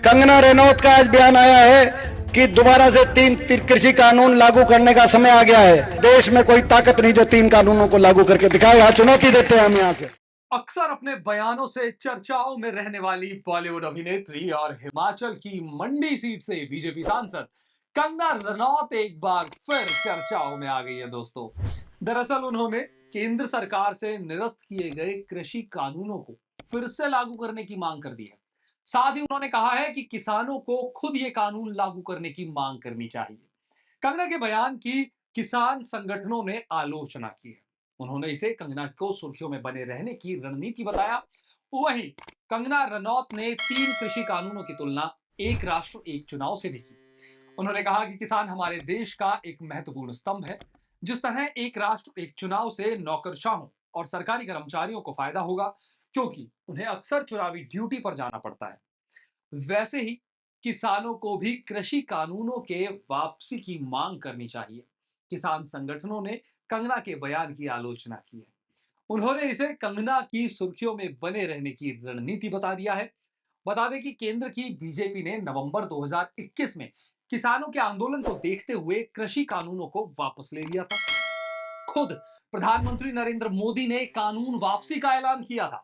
कंगना रनौत का आज बयान आया है कि दोबारा से तीन कृषि कानून लागू करने का समय आ गया है। देश में कोई ताकत नहीं जो तीन कानूनों को लागू करके दिखाएगा। चुनौती देते हैं हम यहाँ से। अक्सर अपने बयानों से चर्चाओं में रहने वाली बॉलीवुड अभिनेत्री और हिमाचल की मंडी सीट से बीजेपी सांसद कंगना रनौत एक बार फिर चर्चाओं में आ गई है दोस्तों। दरअसल उन्होंने केंद्र सरकार से निरस्त किए गए कृषि कानूनों को फिर से लागू करने की मांग कर दी है। साथ ही उन्होंने कहा है कि किसानों को खुद ये कानून लागू करने की मांग करनी चाहिए। कंगना के बयान की किसान संगठनों ने आलोचना की है। उन्होंने इसे कंगना को सुर्खियों में बने रहने की रणनीति बताया। वहीं कंगना रनौत ने तीन कृषि कानूनों की तुलना एक राष्ट्र एक चुनाव से भी की। उन्होंने कहा कि किसान हमारे देश का एक महत्वपूर्ण स्तंभ है। जिस तरह एक राष्ट्र एक चुनाव से नौकरशाहों और सरकारी कर्मचारियों को फायदा होगा क्योंकि उन्हें अक्सर चुनावी ड्यूटी पर जाना पड़ता है, वैसे ही किसानों को भी कृषि कानूनों के वापसी की मांग करनी चाहिए। किसान संगठनों ने कंगना के बयान की आलोचना की है। उन्होंने इसे कंगना की सुर्खियों में बने रहने की रणनीति बता दिया है। बता दें कि केंद्र की बीजेपी ने नवंबर 2021 में किसानों के आंदोलन को देखते हुए कृषि कानूनों को वापस ले लिया था। खुद प्रधानमंत्री नरेंद्र मोदी ने कानून वापसी का ऐलान किया था।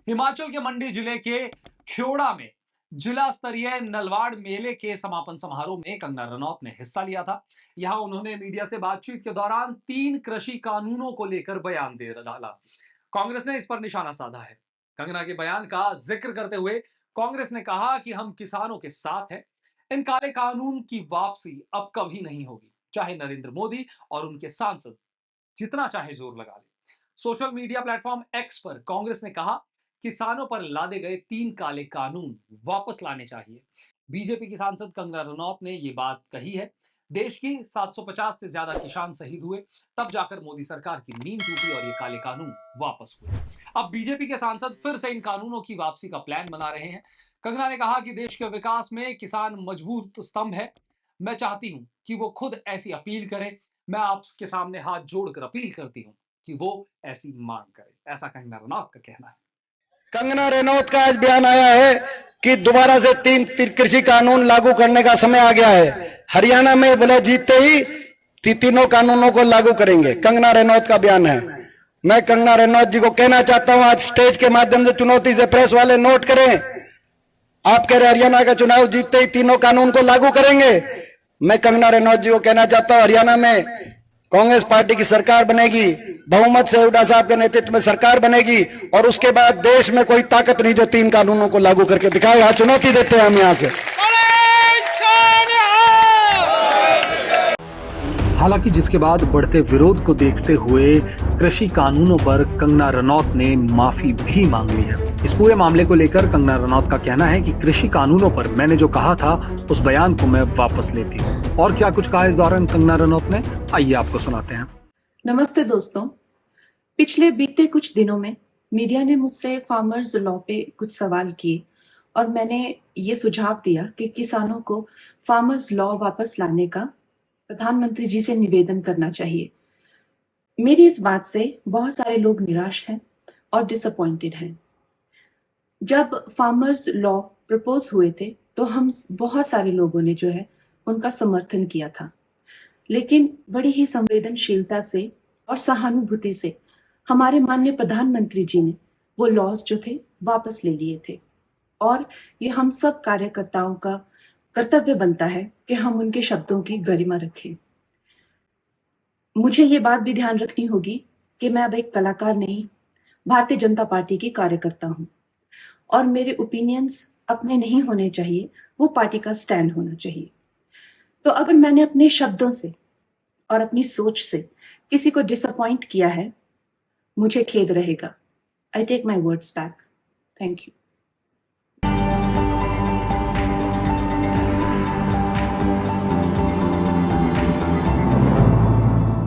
हिमाचल के मंडी जिले के ख्योड़ा में जिला स्तरीय नलवाड़ मेले के समापन समारोह में कंगना रनौत ने हिस्सा लिया था। यहां उन्होंने मीडिया से बातचीत के दौरान तीन कृषि कानूनों को लेकर बयान दे डाला। कांग्रेस ने इस पर निशाना साधा है। कंगना के बयान का जिक्र करते हुए कांग्रेस ने कहा कि हम किसानों के साथ हैं। इन काले कानून की वापसी अब कभी नहीं होगी, चाहे नरेंद्र मोदी और उनके सांसद जितना चाहे जोर लगा ले। सोशल मीडिया प्लेटफॉर्म एक्स पर कांग्रेस ने कहा किसानों पर लादे गए तीन काले कानून वापस लाने चाहिए। बीजेपी की सांसद कंगना रनौत ने ये बात कही है। देश की 750 से ज्यादा किसान शहीद हुए, तब जाकर मोदी सरकार की नींद टूटी और ये काले कानून वापस हुए। अब बीजेपी के सांसद फिर से इन कानूनों की वापसी का प्लान बना रहे हैं। कंगना ने कहा कि देश के विकास में किसान मजबूत स्तंभ है। मैं चाहती हूं कि वो खुद ऐसी अपील करें। मैं आपके सामने हाथ जोड़कर अपील करती हूं कि वो ऐसी मांग करें। ऐसा कंगना रनौत का कहना है। कंगना रनौत का आज बयान आया है कि दोबारा से तीन कृषि कानून लागू करने का समय आ गया है। हरियाणा में बोले जीतते ही तीनों कानूनों को लागू करेंगे। कंगना रनौत का बयान है। मैं कंगना रनौत जी को कहना चाहता हूं, आज स्टेज के माध्यम से चुनौती से प्रेस वाले नोट करें। आप कह रहे हरियाणा का चुनाव जीतते ही तीनों कानून को लागू करेंगे। मैं कंगना रनौत जी को कहना चाहता हूं, हरियाणा में कांग्रेस पार्टी की सरकार बनेगी, बहुमत से हुड्डा साहब के नेतृत्व में सरकार बनेगी और उसके बाद देश में कोई ताकत नहीं जो तीन कानूनों को लागू करके दिखाएगा। चुनौती देते हैं हम यहां से। हालांकि जिसके बाद बढ़ते विरोध को देखते हुए कृषि कानूनों पर कंगना रनौत ने माफी भी मांग ली है। इस पूरे मामले को लेकर कंगना रनौत का कहना है कि कृषि कानूनों पर मैंने जो कहा था उस बयान को मैं वापस लेती हूँ। और क्या कुछ कहा इस दौरान कंगना रनौत ने, आइए आपको सुनाते हैं। नमस्ते दोस्तों, पिछले बीते कुछ दिनों में मीडिया ने मुझसे फार्मर्स लॉ पे कुछ सवाल किए और मैंने ये सुझाव दिया कि किसानों को फार्मर्स लॉ वापस लाने का प्रधानमंत्री जी से निवेदन करना चाहिए। मेरी इस बात से बहुत सारे लोग निराश हैं और डिसअपॉइंटेड हैं। जब फार्मर्स लॉ प्रपोज हुए थे तो हम बहुत सारे लोगों ने जो है उनका समर्थन किया था, लेकिन बड़ी ही संवेदनशीलता से और सहानुभूति से हमारे माननीय प्रधानमंत्री जी ने वो लॉज जो थे वापस ले लिए थे। और ये हम सब कार्यकर्ताओं का कर्तव्य बनता है कि हम उनके शब्दों की गरिमा रखें। मुझे ये बात भी ध्यान रखनी होगी कि मैं अब एक कलाकार नहीं, भारतीय जनता पार्टी की कार्यकर्ता हूँ और मेरे ओपिनियंस अपने नहीं होने चाहिए, वो पार्टी का स्टैंड होना चाहिए। तो अगर मैंने अपने शब्दों से और अपनी सोच से किसी को डिसअपॉइंट किया है, मुझे खेद रहेगा। I take my words back. Thank you.